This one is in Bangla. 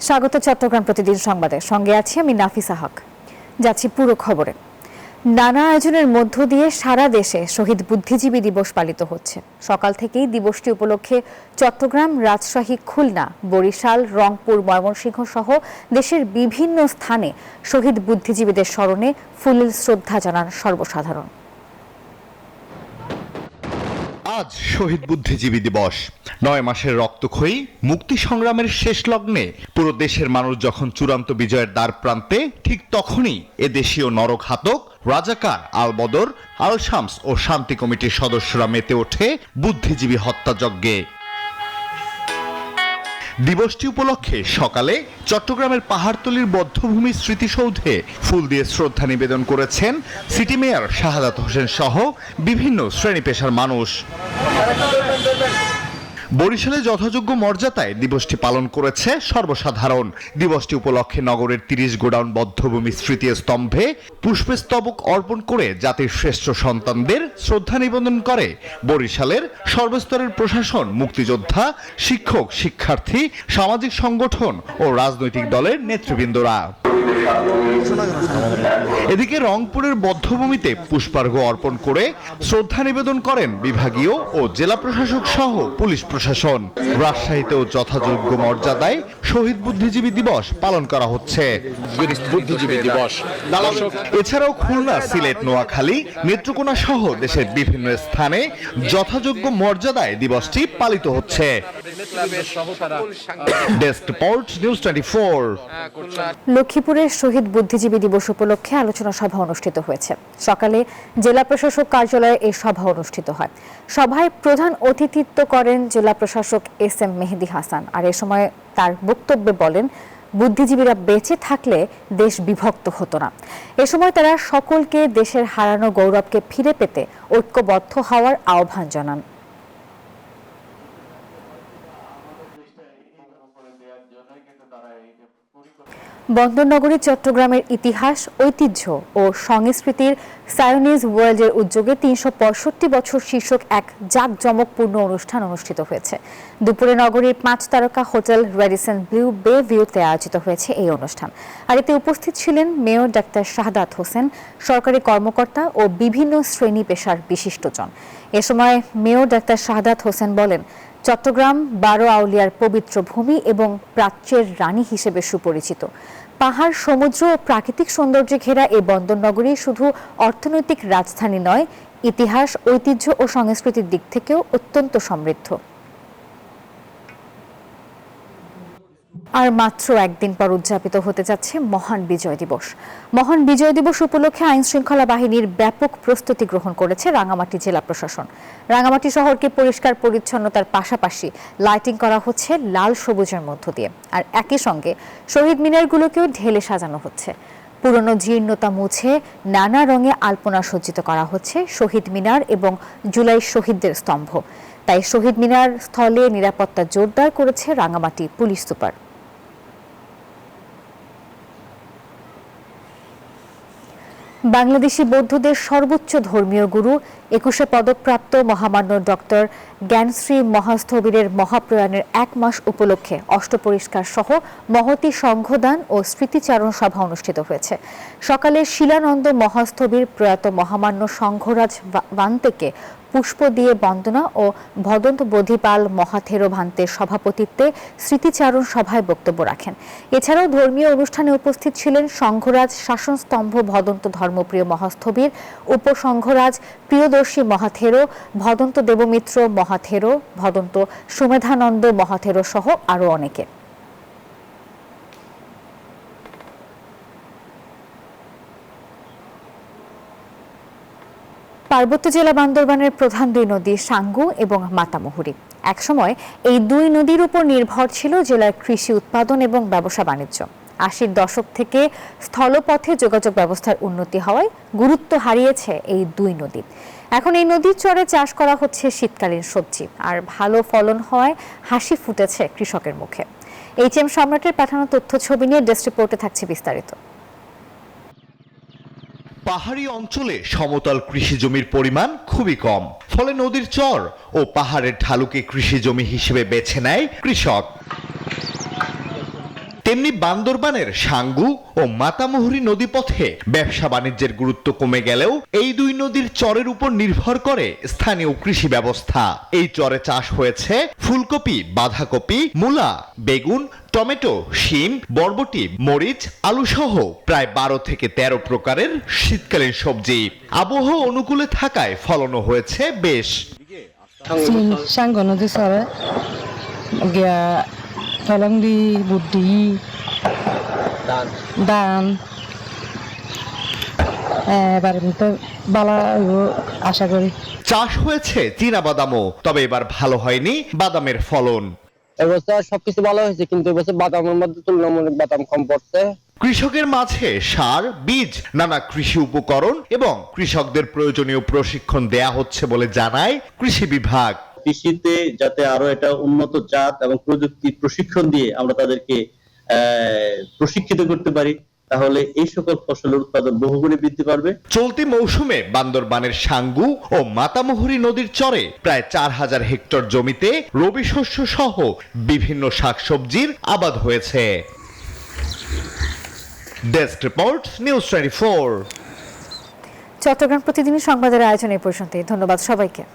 স্বাগত চট্টগ্রাম প্রতিদিন সংবাদে, সঙ্গে আছি আমি নাফিসা হক। যাচ্ছি পুরো খবরে। নানা আয়োজনের মধ্য দিয়ে সারা দেশে শহীদ বুদ্ধিজীবী দিবস পালিত হচ্ছে। সকাল থেকেই দিবসটি উপলক্ষে চট্টগ্রাম, রাজশাহী, খুলনা, বরিশাল, রংপুর, ময়মনসিংহ সহ দেশের বিভিন্ন স্থানে শহীদ বুদ্ধিজীবীদের স্মরণে ফুলেল শ্রদ্ধা জানান সর্বসাধারণ। আজ শহীদ বুদ্ধিজীবী দিবস। 9 মাসের রক্তক্ষয়ী মুক্তি সংগ্রামের শেষ লগ্নে পুরো দেশের মানুষ যখন চূড়ান্ত বিজয়ের দ্বার প্রান্তে, ঠিক তখনই এদেশীয় নরঘাতক রাজাকার আল বদর, আল শামস ও শান্তি কমিটির সদস্যরা মেতে ওঠে বুদ্ধিজীবী হত্যাযজ্ঞে। দিবসটি উপলক্ষে সকালে চট্টগ্রামের পাহাড়তলীর বধ্যভূমি স্মৃতিসৌধে ফুল দিয়ে শ্রদ্ধা নিবেদন করেছেন সিটি মেয়র শাহাদাত হোসেন সহ বিভিন্ন শ্রেণী পেশার মানুষ। বরিশালে যথাযোগ্য মর্যাদায় দিবসটি পালন করেছে সর্বসাধারণ। দিবসটি উপলক্ষে নগরের 30 গোডাউন বধ্যভূমি স্মৃতি স্তম্ভে পুষ্পস্তবক অর্পণ করে জাতির শ্রেষ্ঠ সন্তানদের শ্রদ্ধা নিবেদন করে বরিশালের সর্বস্তরের প্রশাসন, মুক্তিযোদ্ধা, শিক্ষক, শিক্ষার্থী, সামাজিক সংগঠন ও রাজনৈতিক দলের নেতৃবৃন্দরা। এদিকে রংপুরের বধ্যভূমিতে পুষ্পার্ঘ অর্পণ করে শ্রদ্ধা নিবেদন করেন বিভাগীয় ও জেলা প্রশাসক সহ পুলিশ প্রশাসন। রাজশাহীতেও যথাযোগ্য মর্যাদায় শহীদ বুদ্ধিজীবী দিবস পালন করা হচ্ছে। এছাড়াও খুলনা, সিলেট, নোয়াখালী, নেত্রকোনা সহ দেশের বিভিন্ন স্থানে যথাযোগ্য মর্যাদায় দিবসটি পালিত হচ্ছে। Desk report, news 24। লক্ষ্মীপুরের শহীদ বুদ্ধিজীবী দিবস উপলক্ষে আলোচনা সভা অনুষ্ঠিত হয়েছে। সকালে জেলা প্রশাসক কার্যালয়ে এই সভা অনুষ্ঠিত হয়। সভায় প্রধান অতিথিত্ব করেন জেলা প্রশাসক SM মেহেদী হাসান। আর এ সময় তার বক্তব্যে বলেন, বুদ্ধিজীবীরা বেঁচে থাকলে দেশ বিভক্ত হতো না। এ সময় তারা সকলকে দেশের হারানো গৌরবকে ফিরে পেতে ঐক্যবদ্ধ হওয়ার আহ্বান জানান। বন্দরনগরী চট্টগ্রামের ইতিহাস, ঐতিহ্য ও সংস্কৃতির সায়োনিজ ওয়ার্ল্ডের উদ্যোগে 365 বছর শীর্ষক এক জাঁকজমকপূর্ণ অনুষ্ঠান অনুষ্ঠিত হয়েছে। দুপুরে নগরীর 5 তারকা হোটেল রেডিসন ব্লু বে ভিউতে আয়োজিত হয়েছে এই অনুষ্ঠান। আর এতে উপস্থিত ছিলেন মেয়র ডাক্তার শাহাদাত হোসেন, সরকারি কর্মকর্তা ও বিভিন্ন শ্রেণী পেশার বিশিষ্টজন। এ সময় মেয়র ডাক্তার শাহাদাত হোসেন বলেন, চট্টগ্রাম 12 আউলিয়ার পবিত্র ভূমি এবং প্রাচ্যের রানী হিসেবে সুপরিচিত। পাহাড়, সমুদ্র ও প্রাকৃতিক সৌন্দর্যে ঘেরা এই বন্দরনগরী শুধু অর্থনৈতিক রাজধানী নয়, ইতিহাস, ঐতিহ্য ও সংস্কৃতির দিক থেকেও অত্যন্ত সমৃদ্ধ। আর মাত্র একদিন পর উদযাপিত হতে যাচ্ছে মহান বিজয় দিবস। মহান বিজয় দিবস উপলক্ষে আইন শৃঙ্খলা বাহিনীর ব্যাপক প্রস্তুতি গ্রহণ করেছে রাঙামাটি জেলা প্রশাসন। রাঙামাটি শহরকে পরিষ্কার পরিচ্ছন্নতার পাশাপাশি লাইটিং করা হচ্ছে লাল সবুজের মধ্য দিয়ে। আর একই সঙ্গে শহীদ মিনারগুলোকেও ঢেলে সাজানো হচ্ছে। পুরনো জীর্ণতা মুছে নানা রঙে আলপনা সজ্জিত করা হচ্ছে শহীদ মিনার এবং জুলাই শহীদদের স্তম্ভ। তাই শহীদ মিনার স্থলে নিরাপত্তা জোরদার করেছে রাঙামাটি পুলিশ সুপার। বাংলাদেশি বৌদ্ধদের সর্বোচ্চ ধর্মীয় গুরু, 21শে পদকপ্রাপ্ত মহামান্য ডক্টর জ্ঞানশ্রী মহাস্থবিরের মহাপ্রয়াণের 1 মাস উপলক্ষে অষ্টপরিষ্কার সহ মহতী সংঘদান ও স্মৃতিচারণ সভা অনুষ্ঠিত হয়েছে। সকালে শিলানন্দ মহাস্থবির প্রয়াত মহামান্য সংঘরাজ ভান্তেকে পুষ্প দিয়ে বন্দনা ও ভদন্ত বোধিপাল মহাথেরো ভান্তের সভাপতিত্বে স্মৃতিচারণ সভায় বক্তব্য রাখেন। এছাড়াও ধর্মীয় অনুষ্ঠানে উপস্থিত ছিলেন সংঘরাজ শাসনস্তম্ভ ভদন্ত ধর্মপ্রিয় মহাস্থবির, উপসংঘরাজ প্রিয়দর্শী মহাথেরো, ভদন্ত দেবমিত্র মহাথেরো, ভদন্ত সুমেধানন্দ মহাথেরো সহ আরও অনেকে। পার্বত্য জেলা বান্দরবানের প্রধান 2 নদী সাঙ্গু এবং মাতামুহুরী। একসময় এই 2 নদীর উপর নির্ভর ছিল জেলার কৃষি উৎপাদন এবং ব্যবসা বাণিজ্য। 80-র দশক থেকে স্থলপথে যোগাযোগ ব্যবস্থার উন্নতি হওয়ায় গুরুত্ব হারিয়েছে এই 2 নদী। এখন এই নদীর চরে চাষ করা হচ্ছে শীতকালীন সবজি, আর ভালো ফলন হওয়ায় হাসি ফুটেছে কৃষকের মুখে। HM সম্রাটের পাঠানো তথ্য ছবি নিয়ে ডেস্ক রিপোর্টে থাকছে বিস্তারিত। পাহাড়ি অঞ্চলে সমতল কৃষি জমির পরিমাণ খুবই কম, ফলে নদীর চর ও পাহাড়ের ঢালুকে কৃষি জমি হিসেবে বেছে নেয় কৃষক। তেমনি বান্দরবানের সাঙ্গু ও মাতামুহুরী নদীপথে ব্যবসা বাণিজ্যের গুরুত্ব কমে গেলেও এই দুই নদীর চরের উপর নির্ভর করে স্থানীয় কৃষি ব্যবস্থা। এই চরে চাষ হয়েছে ফুলকপি, বাঁধাকপি, মূলা, বেগুন, টমেটো, শিম, বরবটি, মরিচ, আলু সহ প্রায় 12 থেকে 13 প্রকারের শীতকালীন সবজি। আবহাওয়া অনুকূলে থাকায় ফলনও হয়েছে বেশ। সাঙ্গ নদী সরে গিয়া ফলংদি বুদ্ধি দান এবার তো বালা আশা করি। চাষ হয়েছে চীনা বাদামও, তবে এবার ভালো হয়নি বাদামের ফলন। এবছর সবকিছু ভালো হয়েছে, কিন্তু এবছর বাদামের মধ্যে তুলনামূলক বাদাম কম পড়ছে। কৃষকের মাঝে সার, বীজ, নানা কৃষি উপকরণ এবং কৃষকদের প্রয়োজনীয় প্রশিক্ষণ দেয়া হচ্ছে বলে জানায় কৃষি বিভাগ। কৃষিতে যাতে আরো এটা উন্নত জাত এবং প্রযুক্তি প্রশিক্ষণ দিয়ে আমরা তাদেরকে প্রশিক্ষিত করতে পারি, তাহলে এই সকল ফসলের উৎপাদন বহুগুণে বৃদ্ধি পাবে। চলতি মৌসুমে বান্দরবানের সাঙ্গু ও মাতামুহুরী নদীর চরে প্রায় 4000 হেক্টর জমিতে রবি শস্য সহ বিভিন্ন শাকসবজির আবাদ হয়েছে। Desk report, news 24। চট্টগ্রাম প্রতিদিনের সংবাদের আয়োজন এই পর্যন্তই। ধন্যবাদ সবাইকে।